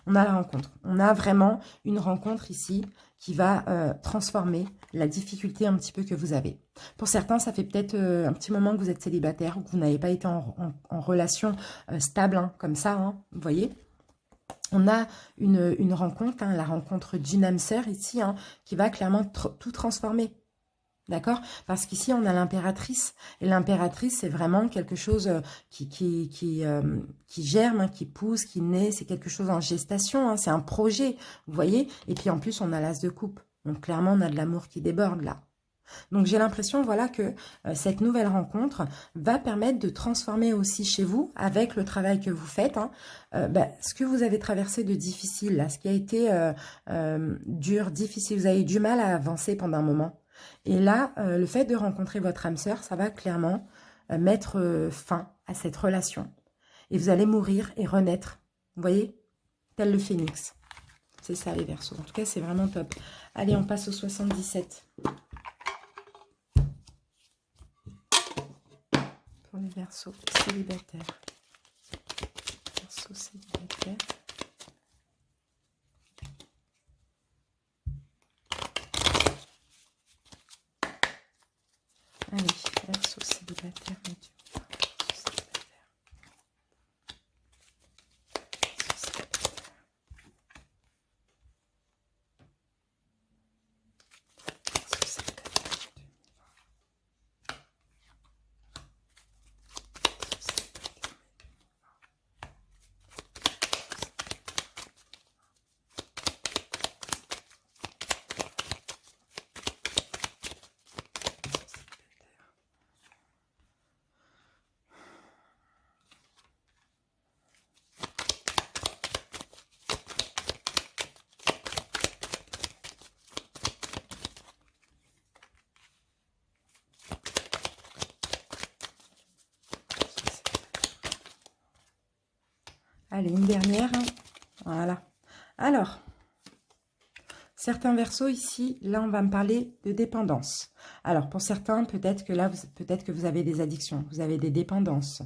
On a la rencontre. On a vraiment une rencontre ici qui va transformer la difficulté un petit peu que vous avez. Pour certains, ça fait peut-être un petit moment que vous êtes célibataire ou que vous n'avez pas été en relation stable, hein, comme ça, hein, vous voyez. On a une rencontre, hein, la rencontre d'une âme sœur ici, hein, qui va clairement tout transformer. D'accord? Parce qu'ici, on a l'impératrice. Et l'impératrice, c'est vraiment quelque chose qui germe, hein, qui pousse, qui naît. C'est quelque chose en gestation. Hein, c'est un projet, vous voyez? Et puis, en plus, on a l'as de coupe. Donc clairement, on a de l'amour qui déborde là. Donc j'ai l'impression, voilà, que cette nouvelle rencontre va permettre de transformer aussi chez vous, avec le travail que vous faites, hein, ce que vous avez traversé de difficile, là, ce qui a été dur, difficile, vous avez eu du mal à avancer pendant un moment. Et là, le fait de rencontrer votre âme sœur, ça va clairement mettre fin à cette relation. Et vous allez mourir et renaître, vous voyez, tel le phénix. C'est ça les Verseaux. En tout cas, c'est vraiment top. Allez, on passe au 77. Pour les Verseaux célibataires. Verseaux célibataires. Allez, Verseaux célibataires, mon Dieu. Allez, une dernière. Voilà. Alors, certains Verseaux ici, là, on va me parler de dépendance. Alors, pour certains, peut-être que là, peut-être que vous avez des addictions, vous avez des dépendances.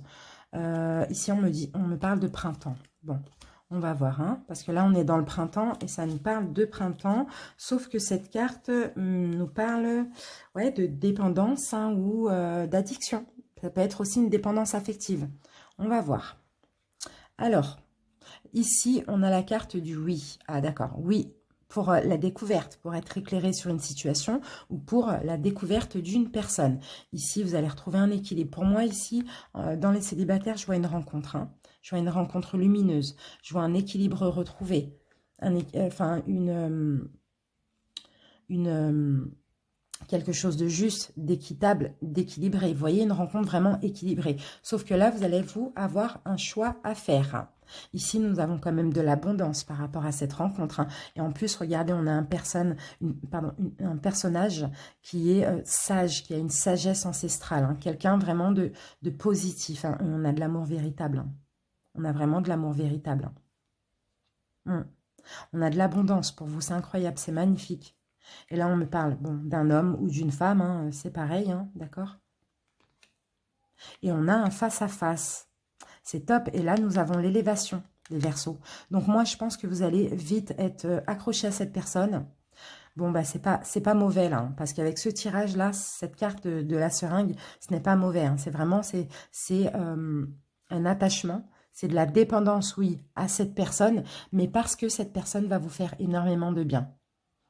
Ici, on me parle de printemps. Bon, on va voir, hein, parce que là, on est dans le printemps et ça nous parle de printemps, sauf que cette carte nous parle ouais, de dépendance hein, ou d'addiction. Ça peut être aussi une dépendance affective. On va voir. Alors, ici, on a la carte du oui. Ah, d'accord, oui, pour la découverte, pour être éclairé sur une situation ou pour la découverte d'une personne. Ici, vous allez retrouver un équilibre. Pour moi, ici, dans les célibataires, je vois une rencontre. Hein. Je vois une rencontre lumineuse. Je vois un équilibre retrouvé. Quelque chose de juste, d'équitable, d'équilibré. Vous voyez, une rencontre vraiment équilibrée. Sauf que là, vous allez avoir un choix à faire. Ici, nous avons quand même de l'abondance par rapport à cette rencontre. Hein. Et en plus, regardez, on a un personnage qui est sage, qui a une sagesse ancestrale. Hein. Quelqu'un vraiment de positif. Hein. On a de l'amour véritable. Hein. On a vraiment de l'amour véritable. Hein. On a de l'abondance pour vous. C'est incroyable, c'est magnifique. Et là, on me parle bon, d'un homme ou d'une femme, hein, c'est pareil, hein, d'accord? Et on a un face-à-face. C'est top. Et là, nous avons l'élévation des Verseaux. Donc moi, je pense que vous allez vite être accroché à cette personne. Bon, bah, c'est pas mauvais, là, hein, parce qu'avec ce tirage-là, cette carte de la seringue, ce n'est pas mauvais. Hein, c'est vraiment, c'est un attachement. C'est de la dépendance, oui, à cette personne, mais parce que cette personne va vous faire énormément de bien.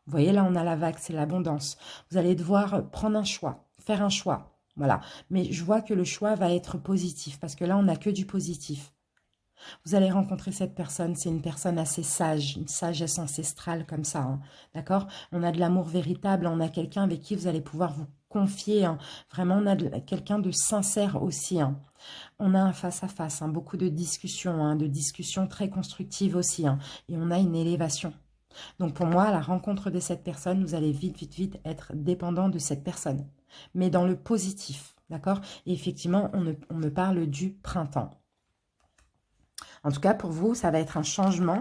Vous voyez, là, on a la vague, c'est l'abondance. Vous allez devoir prendre un choix, faire un choix. Voilà. Mais je vois que le choix va être positif, parce que là, on n'a que du positif. Vous allez rencontrer cette personne, c'est une personne assez sage, une sagesse ancestrale comme ça. Hein, d'accord? On a de l'amour véritable, on a quelqu'un avec qui vous allez pouvoir vous confier. Hein, vraiment, on a quelqu'un de sincère aussi. Hein. On a un face-à-face, hein, beaucoup de discussions très constructives aussi. Hein, et on a une élévation. Donc pour moi, à la rencontre de cette personne, vous allez vite, vite, vite être dépendant de cette personne. Mais dans le positif, d'accord? Et effectivement, on me parle du printemps. En tout cas, pour vous, ça va être un changement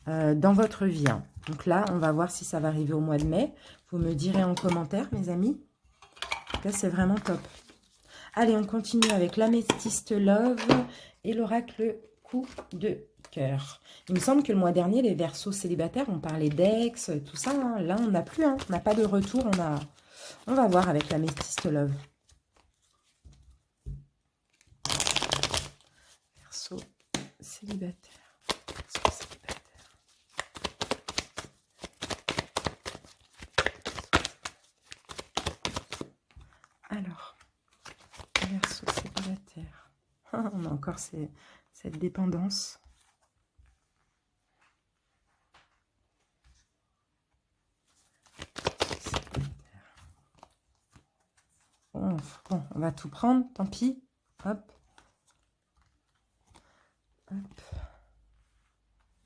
dans votre vie. Hein. Donc là, on va voir si ça va arriver au mois de mai. Vous me direz en commentaire, mes amis. En tout cas, c'est vraiment top. Allez, on continue avec l'améthyste love et l'oracle coup de cœur. Il me semble que le mois dernier, les Verseaux célibataires ont parlé d'ex, tout ça. Hein. Là, on n'a plus, hein. On n'a pas de retour. On va voir avec l'améthyste love. Verseaux célibataire. Alors, Verseaux célibataire. On a encore cette dépendance. on va tout prendre, tant pis. Hop. Hop.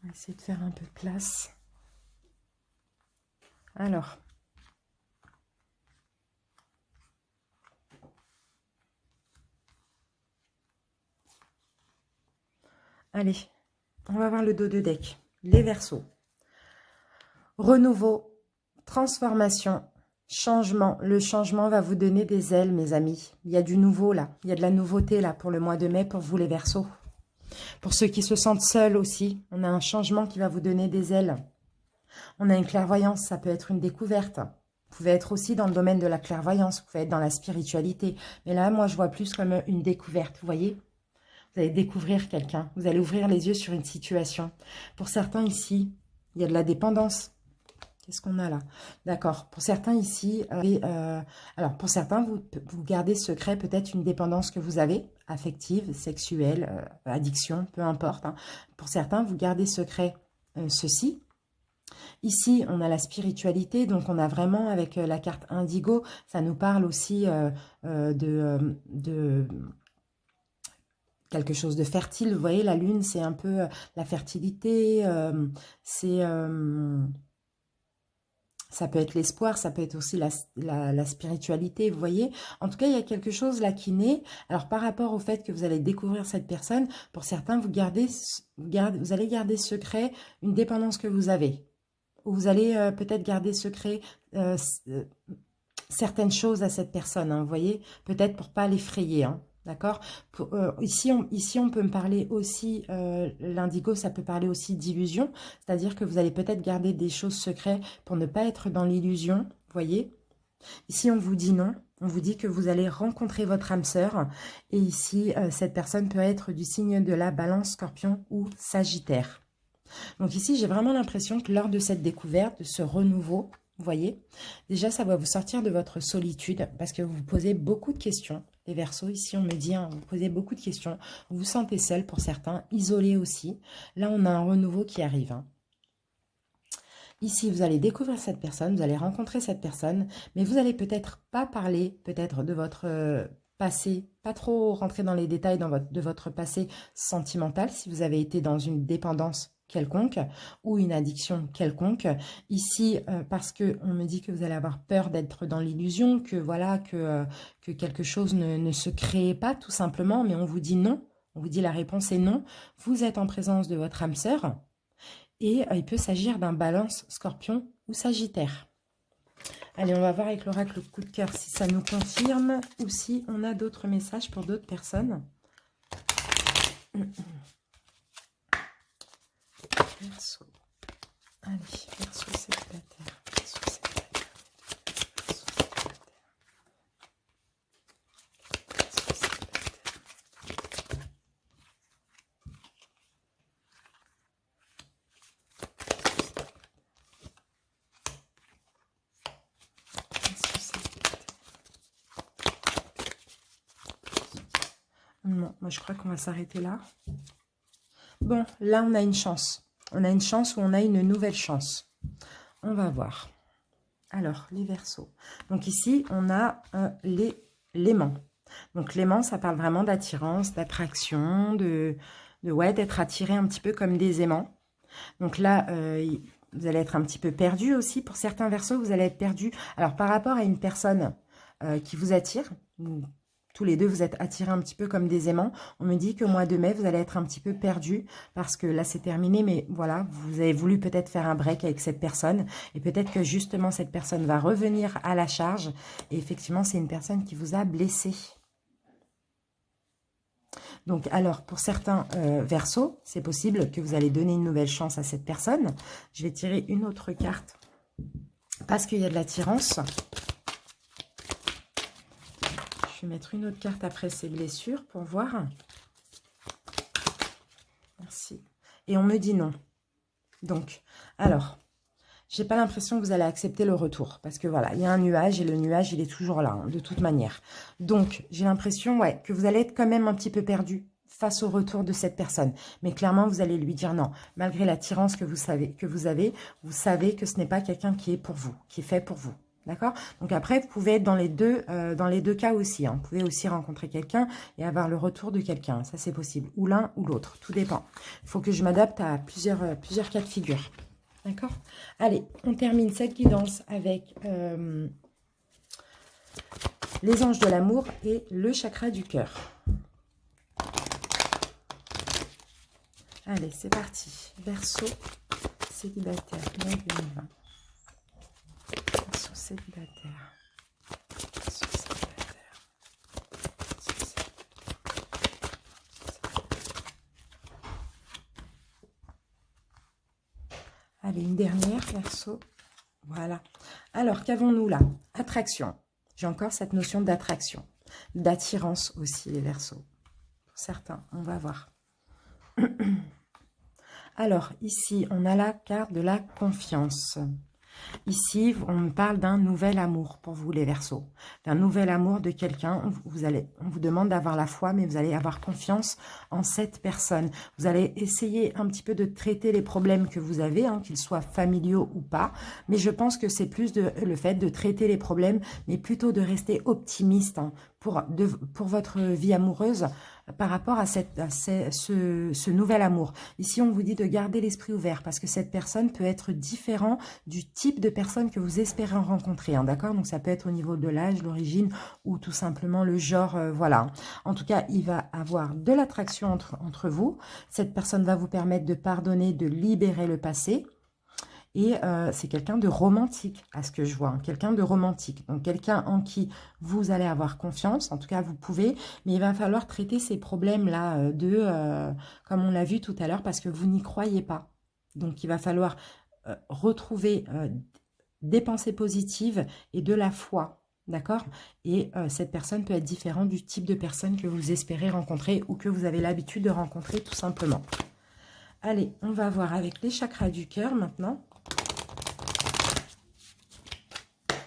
On va essayer de faire un peu de place. Alors. Allez, on va voir le dos de deck. Les Verseaux. Renouveau, transformation, changement. Le changement va vous donner des ailes, mes amis. Il y a du nouveau là. Il y a de la nouveauté là pour le mois de mai pour vous les Verseaux. Pour ceux qui se sentent seuls aussi, on a un changement qui va vous donner des ailes. On a une clairvoyance, ça peut être une découverte. Vous pouvez être aussi dans le domaine de la clairvoyance, vous pouvez être dans la spiritualité. Mais là, moi, je vois plus comme une découverte, vous voyez ? Vous allez découvrir quelqu'un, vous allez ouvrir les yeux sur une situation. Pour certains ici, il y a de la dépendance. Qu'est-ce qu'on a là? D'accord. Pour certains ici, alors pour certains, vous gardez secret peut-être une dépendance que vous avez, affective, sexuelle, addiction, peu importe. Hein. Pour certains, vous gardez secret ceci. Ici, on a la spiritualité, donc on a vraiment avec la carte indigo, ça nous parle aussi de quelque chose de fertile. Vous voyez, la lune, c'est un peu la fertilité, ça peut être l'espoir, ça peut être aussi la spiritualité, vous voyez. En tout cas, il y a quelque chose là qui naît. Alors, par rapport au fait que vous allez découvrir cette personne, pour certains, vous allez garder secret une dépendance que vous avez. Ou vous allez peut-être garder secret certaines choses à cette personne, hein, vous voyez. Peut-être pour pas l'effrayer, hein. D'accord. Ici, on peut me parler aussi, l'indigo, ça peut parler aussi d'illusion. C'est-à-dire que vous allez peut-être garder des choses secrètes pour ne pas être dans l'illusion, vous voyez. Ici, on vous dit non. On vous dit que vous allez rencontrer votre âme sœur. Et ici, cette personne peut être du signe de la Balance, Scorpion ou Sagittaire. Donc ici, j'ai vraiment l'impression que lors de cette découverte, de ce renouveau, vous voyez, déjà, ça va vous sortir de votre solitude parce que vous vous posez beaucoup de questions. Les Verseaux, ici, on me dit, hein, vous posez beaucoup de questions. Vous vous sentez seul pour certains, isolé aussi. Là, on a un renouveau qui arrive. Hein. Ici, vous allez découvrir cette personne, vous allez rencontrer cette personne, mais vous allez peut-être pas parler peut-être de votre passé, pas trop rentrer dans les détails de votre passé sentimental, si vous avez été dans une dépendance quelconque ou une addiction quelconque. Ici, parce que on me dit que vous allez avoir peur d'être dans l'illusion, que voilà, que quelque chose ne se crée pas tout simplement, mais on vous dit non. On vous dit la réponse est non. Vous êtes en présence de votre âme sœur et il peut s'agir d'un Balance, Scorpion ou Sagittaire. Allez, on va voir avec l'oracle le coup de cœur si ça nous confirme ou si on a d'autres messages pour d'autres personnes. Verseau. Allez, Verseau célibataire. Verseau célibataire. Verseau célibataire. Verseau célibataire. Non, moi je crois qu'on va s'arrêter là. Bon, là on a une chance. On a une chance ou on a une nouvelle chance. On va voir. Alors, les Verseaux. Donc ici, on a l'aimant. Donc l'aimant, ça parle vraiment d'attirance, d'attraction, d'être attiré un petit peu comme des aimants. Donc là, vous allez être un petit peu perdu aussi. Pour certains Verseaux, vous allez être perdu. Alors par rapport à une personne qui vous attire, tous les deux, vous êtes attirés un petit peu comme des aimants. On me dit qu'au mois de mai, vous allez être un petit peu perdu parce que là, c'est terminé. Mais voilà, vous avez voulu peut-être faire un break avec cette personne. Et peut-être que justement, cette personne va revenir à la charge. Et effectivement, c'est une personne qui vous a blessé. Donc, alors, pour certains Verseaux, c'est possible que vous allez donner une nouvelle chance à cette personne. Je vais tirer une autre carte parce qu'il y a de l'attirance. Je vais mettre une autre carte après ces blessures pour voir. Merci. Et on me dit non. Donc, alors, j'ai pas l'impression que vous allez accepter le retour. Parce que voilà, il y a un nuage et le nuage, il est toujours là, hein, de toute manière. Donc, j'ai l'impression ouais, que vous allez être quand même un petit peu perdu face au retour de cette personne. Mais clairement, vous allez lui dire non. Malgré l'attirance que vous savez que ce n'est pas quelqu'un qui est pour vous, qui est fait pour vous. D'accord? Donc après, vous pouvez être dans les deux cas aussi. Hein. Vous pouvez aussi rencontrer quelqu'un et avoir le retour de quelqu'un. Ça, c'est possible. Ou l'un ou l'autre. Tout dépend. Il faut que je m'adapte à plusieurs cas de figure. D'accord? Allez, on termine cette guidance avec les anges de l'amour et le chakra du cœur. Allez, c'est parti. Verseau célibataire, mai 2020. Verseau célibataire. Verseau célibataire. Verseau célibataire. Allez, une dernière, Verseau. Voilà. Alors, qu'avons-nous là? Attraction. J'ai encore cette notion d'attraction. D'attirance aussi, les Verseaux. Pour certains, on va voir. Alors, ici, on a la carte de la confiance. Ici, on me parle d'un nouvel amour pour vous, les Verseaux. D'un nouvel amour de quelqu'un. On vous demande d'avoir la foi, mais vous allez avoir confiance en cette personne. Vous allez essayer un petit peu de traiter les problèmes que vous avez, hein, qu'ils soient familiaux ou pas. Mais je pense que c'est plus le fait de traiter les problèmes, mais plutôt de rester optimiste hein, pour votre vie amoureuse par rapport à ce nouvel amour. Ici, on vous dit de garder l'esprit ouvert parce que cette personne peut être différente du type de personne que vous espérez rencontrer. Hein, d'accord? Donc, ça peut être au niveau de l'âge, l'origine ou tout simplement le genre. Voilà. En tout cas, il va avoir de l'attraction entre vous. Cette personne va vous permettre de pardonner, de libérer le passé. Et c'est quelqu'un de romantique, à ce que je vois. Hein, quelqu'un de romantique. Donc, quelqu'un en qui vous allez avoir confiance. En tout cas, vous pouvez. Mais il va falloir traiter ces problèmes-là comme on l'a vu tout à l'heure, parce que vous n'y croyez pas. Donc, il va falloir retrouver des pensées positives et de la foi. D'accord? Et cette personne peut être différente du type de personne que vous espérez rencontrer ou que vous avez l'habitude de rencontrer, tout simplement. Allez, on va voir avec les chakras du cœur maintenant.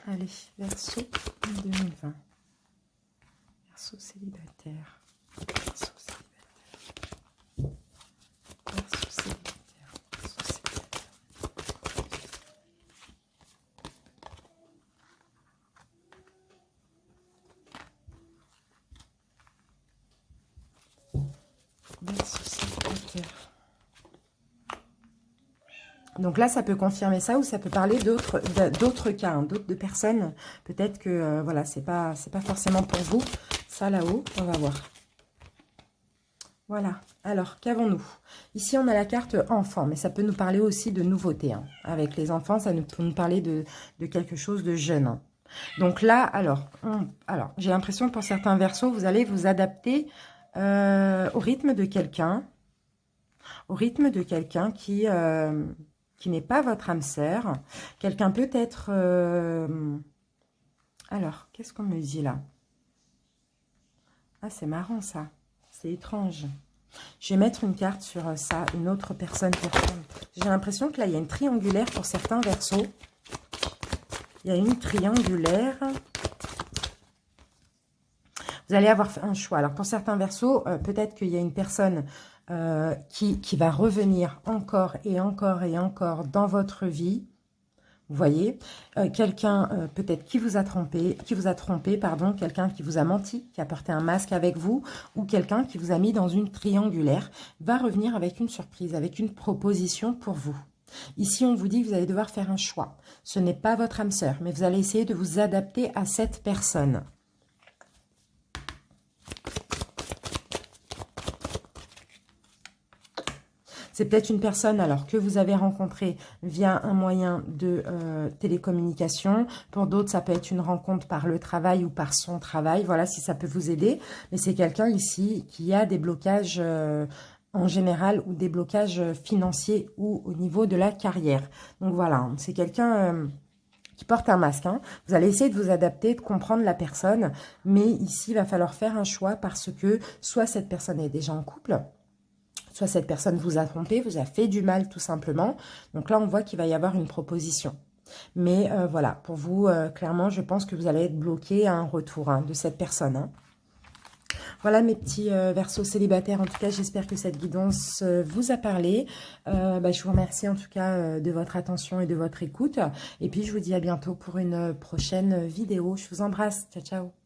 Allez, Verseau 2020. Verseau célibataire. Verseau célibataire. Verseau célibataire. Verseau célibataire. Verseau célibataire. Donc là, ça peut confirmer ça ou ça peut parler d'autres cas, hein, d'autres personnes. Peut-être que, voilà, c'est pas forcément pour vous. Ça, là-haut, on va voir. Voilà. Alors, qu'avons-nous? Ici, on a la carte enfant, mais ça peut nous parler aussi de nouveautés. Hein. Avec les enfants, ça peut nous parler de quelque chose de jeune. Hein. Donc là, alors j'ai l'impression que pour certains Verseaux, vous allez vous adapter au rythme de quelqu'un. Au rythme de quelqu'un qui n'est pas votre âme sœur. Quelqu'un peut-être... Alors, qu'est-ce qu'on me dit là? Ah, c'est marrant ça. C'est étrange. Je vais mettre une carte sur ça, une autre personne. J'ai l'impression que là, il y a une triangulaire pour certains Verseaux. Il y a une triangulaire. Vous allez avoir un choix. Alors, pour certains Verseaux, peut-être qu'il y a une personne... qui va revenir encore et encore et encore dans votre vie. Vous voyez, quelqu'un peut-être qui vous a trompé, pardon, quelqu'un qui vous a menti, qui a porté un masque avec vous, ou quelqu'un qui vous a mis dans une triangulaire, va revenir avec une surprise, avec une proposition pour vous. Ici, on vous dit que vous allez devoir faire un choix. Ce n'est pas votre âme sœur, mais vous allez essayer de vous adapter à cette personne. C'est peut-être une personne alors que vous avez rencontrée via un moyen de télécommunication. Pour d'autres, ça peut être une rencontre par le travail ou par son travail. Voilà, si ça peut vous aider. Mais c'est quelqu'un ici qui a des blocages en général ou des blocages financiers ou au niveau de la carrière. Donc voilà, c'est quelqu'un... qui porte un masque. Hein. Vous allez essayer de vous adapter, de comprendre la personne. Mais ici, il va falloir faire un choix parce que soit cette personne est déjà en couple... Soit cette personne vous a trompé, vous a fait du mal tout simplement. Donc là, on voit qu'il va y avoir une proposition. Mais voilà, pour vous, clairement, je pense que vous allez être bloqué à un retour hein, de cette personne. Hein. Voilà mes petits Verseaux célibataires. En tout cas, j'espère que cette guidance vous a parlé. Je vous remercie en tout cas de votre attention et de votre écoute. Et puis, je vous dis à bientôt pour une prochaine vidéo. Je vous embrasse. Ciao, ciao.